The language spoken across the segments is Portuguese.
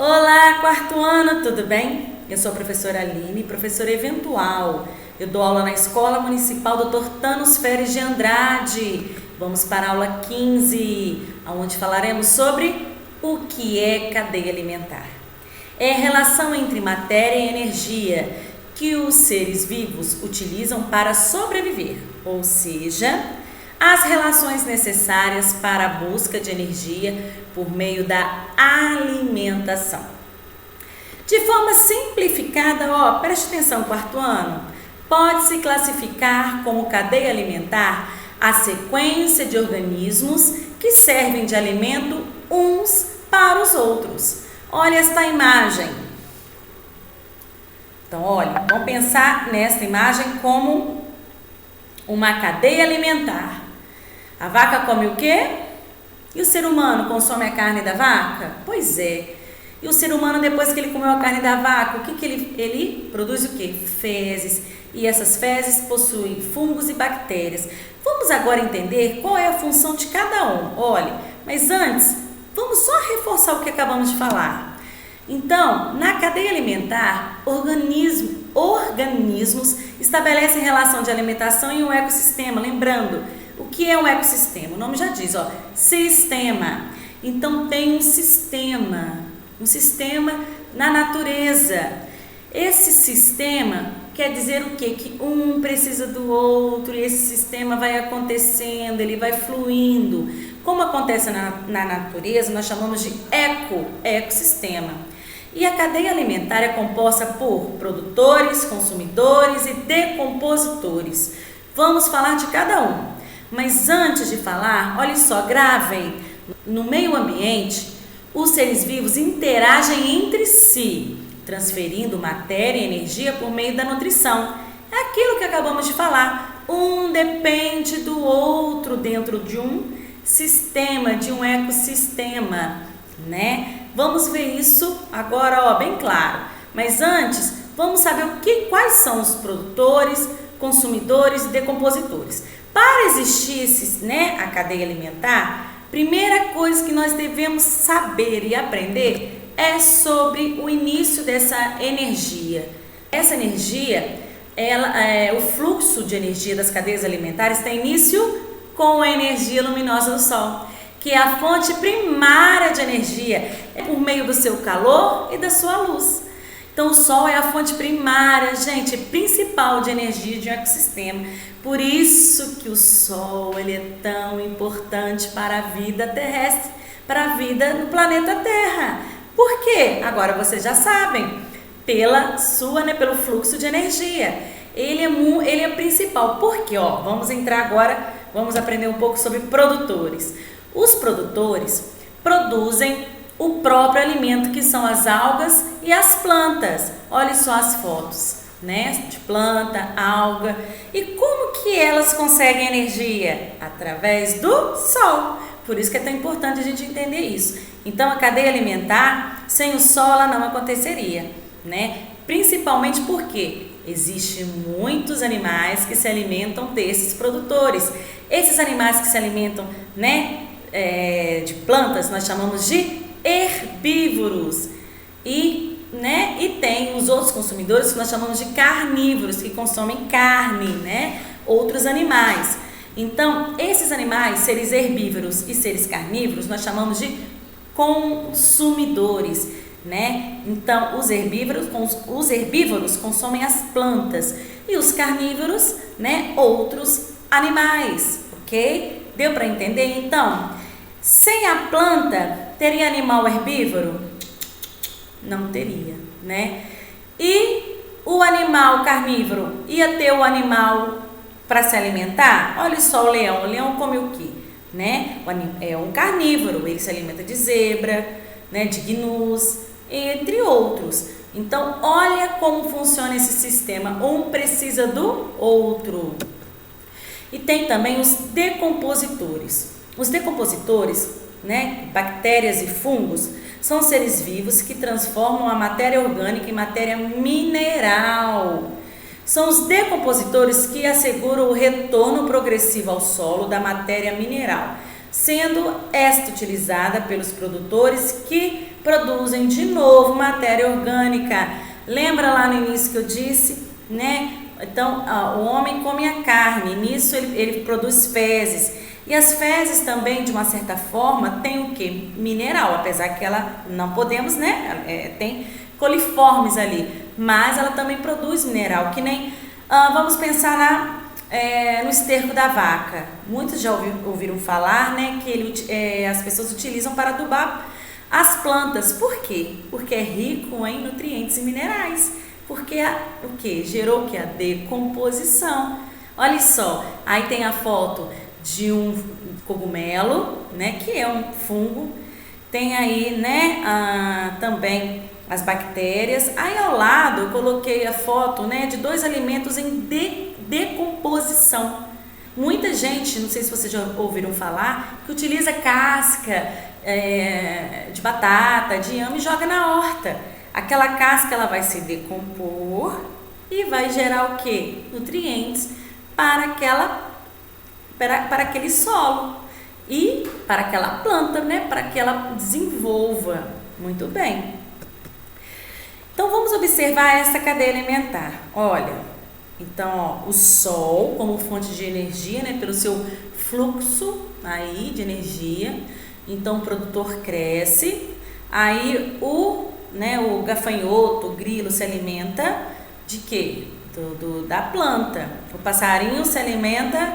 Olá, quarto ano, tudo bem? Eu sou a professora Aline, professora eventual. Eu dou aula na Escola Municipal Dr. Thanos Ferres de Andrade. Vamos para a aula 15, onde falaremos sobre o que é cadeia alimentar. É a relação entre matéria e energia que os seres vivos utilizam para sobreviver, ou seja, as relações necessárias para a busca de energia por meio da alimentação. De forma simplificada, preste atenção, quarto ano, pode-se classificar como cadeia alimentar a sequência de organismos que servem de alimento uns para os outros. Olha esta imagem. Então, olha, vamos pensar nesta imagem como uma cadeia alimentar. A vaca come o quê? E o ser humano consome a carne da vaca? Pois é. E o ser humano, depois que ele comeu a carne da vaca, o que ele produz o quê? Fezes. E essas fezes possuem fungos e bactérias. Vamos agora entender qual é a função de cada um. Olha, mas antes, vamos só reforçar o que acabamos de falar. Então, na cadeia alimentar, organismos estabelecem relação de alimentação em um ecossistema. Lembrando, o que é um ecossistema? O nome já diz, sistema. Então, tem um sistema na natureza. Esse sistema quer dizer o quê? Que um precisa do outro e esse sistema vai acontecendo, ele vai fluindo. Como acontece na natureza, nós chamamos de ecossistema. E a cadeia alimentar é composta por produtores, consumidores e decompositores. Vamos falar de cada um. Mas antes de falar, olha só, gravem. No meio ambiente, os seres vivos interagem entre si, transferindo matéria e energia por meio da nutrição. É aquilo que acabamos de falar. Um depende do outro dentro de um sistema, de um ecossistema, né? Vamos ver isso agora, bem claro. Mas antes, vamos saber quais são os produtores, consumidores e decompositores. Para existir a cadeia alimentar, primeira coisa que nós devemos saber e aprender é sobre o início dessa energia. Essa energia, o fluxo de energia das cadeias alimentares tem início com a energia luminosa do Sol, que é a fonte primária de energia, por meio do seu calor e da sua luz. Então, o Sol é a fonte primária, principal de energia de um ecossistema. Por isso que o Sol ele é tão importante para a vida terrestre, para a vida no planeta Terra. Por quê? Agora vocês já sabem, pelo fluxo de energia. Ele é principal. Por quê? Vamos entrar agora, vamos aprender um pouco sobre produtores. Os produtores produzem o próprio alimento, que são as algas e as plantas. Olha só as fotos, de planta, alga. E como que elas conseguem energia? Através do sol. Por isso que é tão importante a gente entender isso. Então, a cadeia alimentar, sem o sol, ela não aconteceria, Principalmente porque existem muitos animais que se alimentam desses produtores. Esses animais que se alimentam, de plantas, nós chamamos de herbívoros. E tem os outros consumidores que nós chamamos de carnívoros, que consomem carne, outros animais. Então, esses animais, seres herbívoros e seres carnívoros, nós chamamos de consumidores, Então, os herbívoros consomem as plantas e os carnívoros, outros animais, ok? Deu para entender? Então, sem a planta, teria animal herbívoro? Não teria, E o animal carnívoro ia ter o animal para se alimentar? Olha só o leão come o quê? É um carnívoro, ele se alimenta de zebra, de gnus, entre outros. Então, olha como funciona esse sistema, um precisa do outro. E tem também os decompositores. Os decompositores, bactérias e fungos, são seres vivos que transformam a matéria orgânica em matéria mineral. São os decompositores que asseguram o retorno progressivo ao solo da matéria mineral, sendo esta utilizada pelos produtores que produzem de novo matéria orgânica. Lembra lá no início que eu disse, né? Então, o homem come a carne, nisso ele produz fezes. E as fezes também, de uma certa forma, tem o quê? Mineral, apesar que ela não podemos, né? Tem coliformes ali, mas ela também produz mineral, que nem, vamos pensar no esterco da vaca. Muitos já ouviram falar, né, que as pessoas utilizam para adubar as plantas. Por quê? Porque é rico em nutrientes e minerais. Porque o que? Gerou o que? A decomposição. Olha só, aí tem a foto de um cogumelo, né, que é um fungo. Tem aí, né, também as bactérias. Aí ao lado eu coloquei a foto, né, de 2 alimentos em decomposição. Muita gente, não sei se vocês já ouviram falar, que utiliza casca de batata, de inhame e joga na horta. Aquela casca ela vai se decompor e vai gerar o quê? Nutrientes para aquele solo e para aquela planta, né? Para que ela desenvolva muito bem. Então vamos observar essa cadeia alimentar. Olha, então o sol como fonte de energia, né? Pelo seu fluxo aí de energia. Então o produtor cresce, aí o gafanhoto, o grilo se alimenta de quê? Da planta. O passarinho se alimenta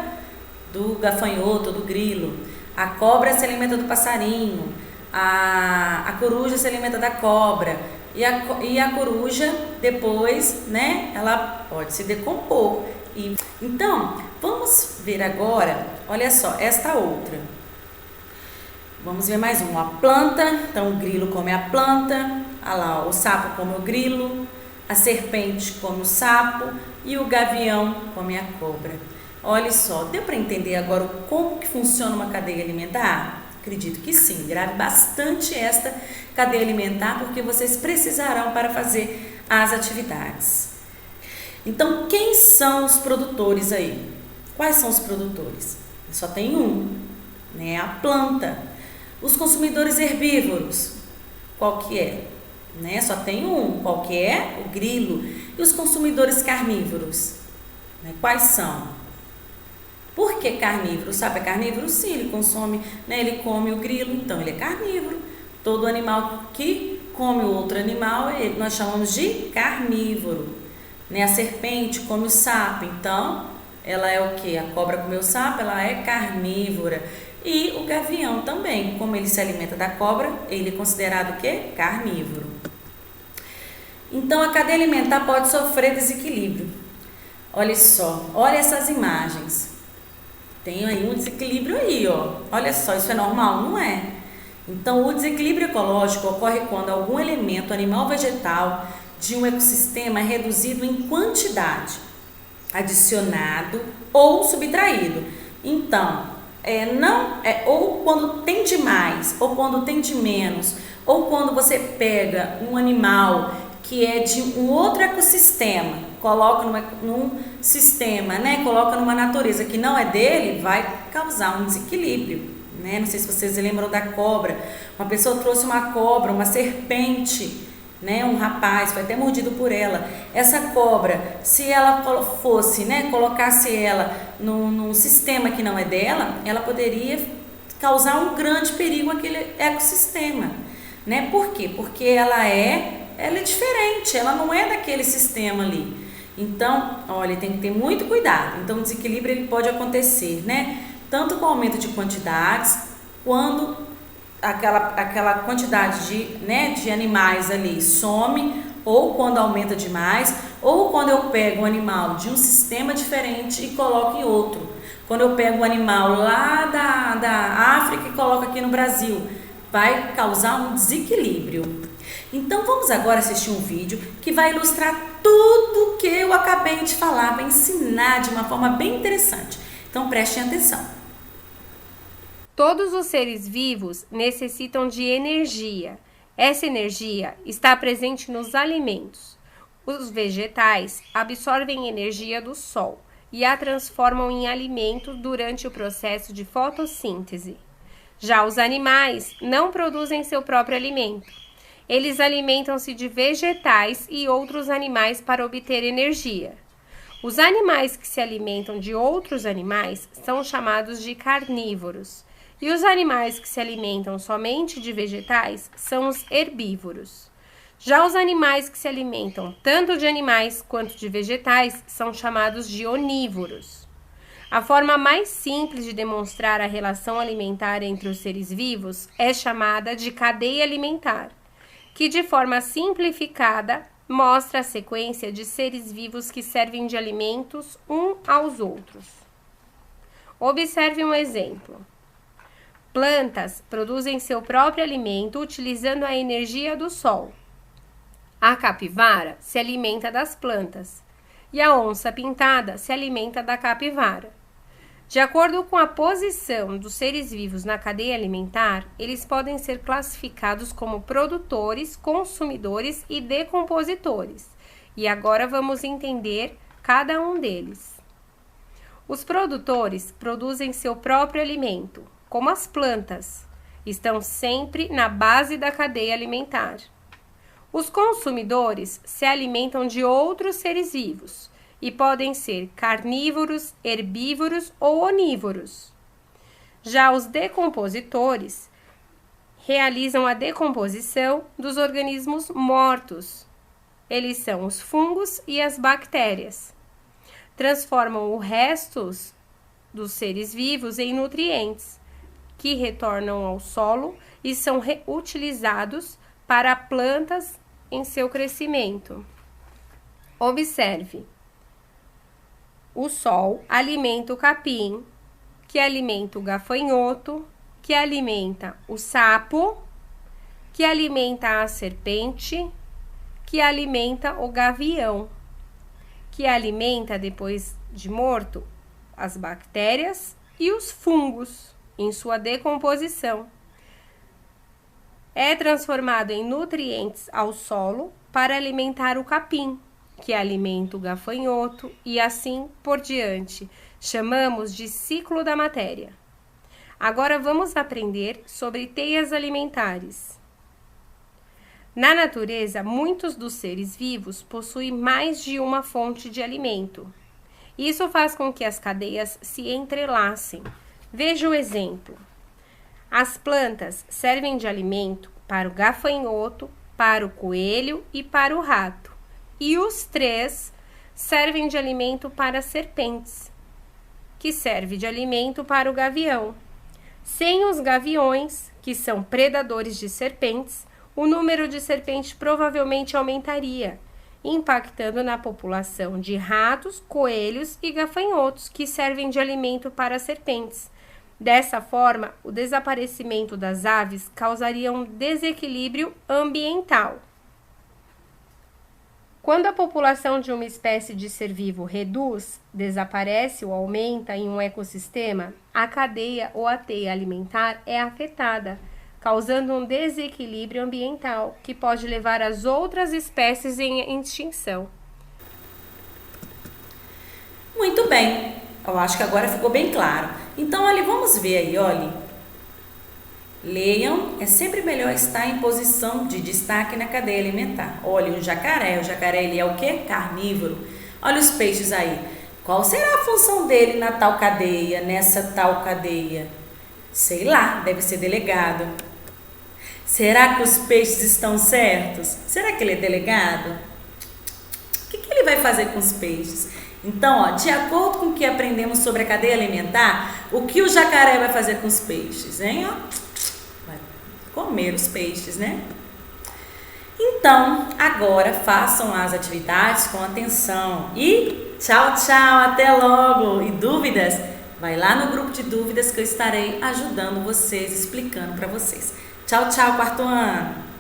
do gafanhoto, do grilo. A cobra se alimenta do passarinho. A coruja se alimenta da cobra. E a coruja depois, né, ela pode se decompor. Então, vamos ver agora, olha só, esta outra. Vamos ver mais uma. A planta, então o grilo come a planta, o sapo come o grilo, a serpente come o sapo e o gavião come a cobra. Olha só, deu para entender agora como que funciona uma cadeia alimentar? Acredito que sim, grave bastante esta cadeia alimentar porque vocês precisarão para fazer as atividades. Então, quem são os produtores aí? Quais são os produtores? Só tem um, né? A planta. Os consumidores herbívoros, qual que é? Né? Só tem um, qual que é? O grilo. E os consumidores carnívoros, né? Quais são? Por que carnívoro? Sabe, é carnívoro? Sim, ele consome, né? Ele come o grilo, então ele é carnívoro. Todo animal que come outro animal, nós chamamos de carnívoro. Né? A serpente come o sapo, então ela é o que? A cobra comeu o sapo, ela é carnívora. E o gavião também, como ele se alimenta da cobra, ele é considerado o quê? Carnívoro. Então a cadeia alimentar pode sofrer desequilíbrio. Olha só, olha essas imagens. Tem aí um desequilíbrio aí, ó. Olha só, isso é normal? Não é. Então o desequilíbrio ecológico ocorre quando algum elemento animal ou vegetal de um ecossistema é reduzido em quantidade, adicionado ou subtraído. Então, ou quando tem de mais, ou quando tem de menos, ou quando você pega um animal que é de um outro ecossistema, coloca num sistema, né? Coloca numa natureza que não é dele, vai causar um desequilíbrio, né? Não sei se vocês lembram da cobra. Uma pessoa trouxe uma cobra, uma serpente, né? Um rapaz foi até mordido por ela. Essa cobra, se ela fosse, né, colocasse ela num sistema que não é dela, ela poderia causar um grande perigo àquele ecossistema, né? Por quê? Porque ela é diferente, ela não é daquele sistema ali. Então, olha, tem que ter muito cuidado. Então, o desequilíbrio ele pode acontecer, né? Tanto com o aumento de quantidades, quando aquela quantidade de animais ali some, ou quando aumenta demais, ou quando eu pego um animal de um sistema diferente e coloco em outro. Quando eu pego um animal lá da África e coloco aqui no Brasil, vai causar um desequilíbrio. Então vamos agora assistir um vídeo que vai ilustrar tudo que eu acabei de falar, vai ensinar de uma forma bem interessante. Então prestem atenção. Todos os seres vivos necessitam de energia. Essa energia está presente nos alimentos. Os vegetais absorvem energia do sol e a transformam em alimento durante o processo de fotossíntese. Já os animais não produzem seu próprio alimento. Eles alimentam-se de vegetais e outros animais para obter energia. Os animais que se alimentam de outros animais são chamados de carnívoros, e os animais que se alimentam somente de vegetais são os herbívoros. Já os animais que se alimentam tanto de animais quanto de vegetais são chamados de onívoros. A forma mais simples de demonstrar a relação alimentar entre os seres vivos é chamada de cadeia alimentar, que de forma simplificada mostra a sequência de seres vivos que servem de alimentos uns aos outros. Observe um exemplo. Plantas produzem seu próprio alimento utilizando a energia do sol. A capivara se alimenta das plantas e a onça pintada se alimenta da capivara. De acordo com a posição dos seres vivos na cadeia alimentar, eles podem ser classificados como produtores, consumidores e decompositores. E agora vamos entender cada um deles. Os produtores produzem seu próprio alimento, como as plantas, estão sempre na base da cadeia alimentar. Os consumidores se alimentam de outros seres vivos e podem ser carnívoros, herbívoros ou onívoros. Já os decompositores realizam a decomposição dos organismos mortos. Eles são os fungos e as bactérias. Transformam os restos dos seres vivos em nutrientes, que retornam ao solo e são reutilizados para plantas em seu crescimento. Observe. O sol alimenta o capim, que alimenta o gafanhoto, que alimenta o sapo, que alimenta a serpente, que alimenta o gavião, que alimenta, depois de morto, as bactérias e os fungos em sua decomposição. É transformado em nutrientes ao solo para alimentar o capim, que alimenta o gafanhoto e assim por diante. Chamamos de ciclo da matéria. Agora vamos aprender sobre teias alimentares. Na natureza, muitos dos seres vivos possuem mais de uma fonte de alimento. Isso faz com que as cadeias se entrelacem. Veja o exemplo. As plantas servem de alimento para o gafanhoto, para o coelho e para o rato. E os três servem de alimento para as serpentes, que serve de alimento para o gavião. Sem os gaviões, que são predadores de serpentes, o número de serpentes provavelmente aumentaria, impactando na população de ratos, coelhos e gafanhotos, que servem de alimento para as serpentes. Dessa forma, o desaparecimento das aves causaria um desequilíbrio ambiental. Quando a população de uma espécie de ser vivo reduz, desaparece ou aumenta em um ecossistema, a cadeia ou a teia alimentar é afetada, causando um desequilíbrio ambiental que pode levar as outras espécies em extinção. Muito bem, eu acho que agora ficou bem claro. Então, olha, vamos ver aí, olha. Leiam, é sempre melhor estar em posição de destaque na cadeia alimentar. Olha, o jacaré ele é o quê? Carnívoro. Olha os peixes aí. Qual será a função dele na tal cadeia, nessa tal cadeia? Sei lá, deve ser delegado. Será que os peixes estão certos? Será que ele é delegado? O que ele vai fazer com os peixes? Então, ó, de acordo com o que aprendemos sobre a cadeia alimentar, o que o jacaré vai fazer com os peixes, hein? Ó? Vai comer os peixes, né? Então, agora façam as atividades com atenção e tchau, tchau, até logo! E dúvidas? Vai lá no grupo de dúvidas que eu estarei ajudando vocês, explicando para vocês. Tchau, tchau, quarto ano!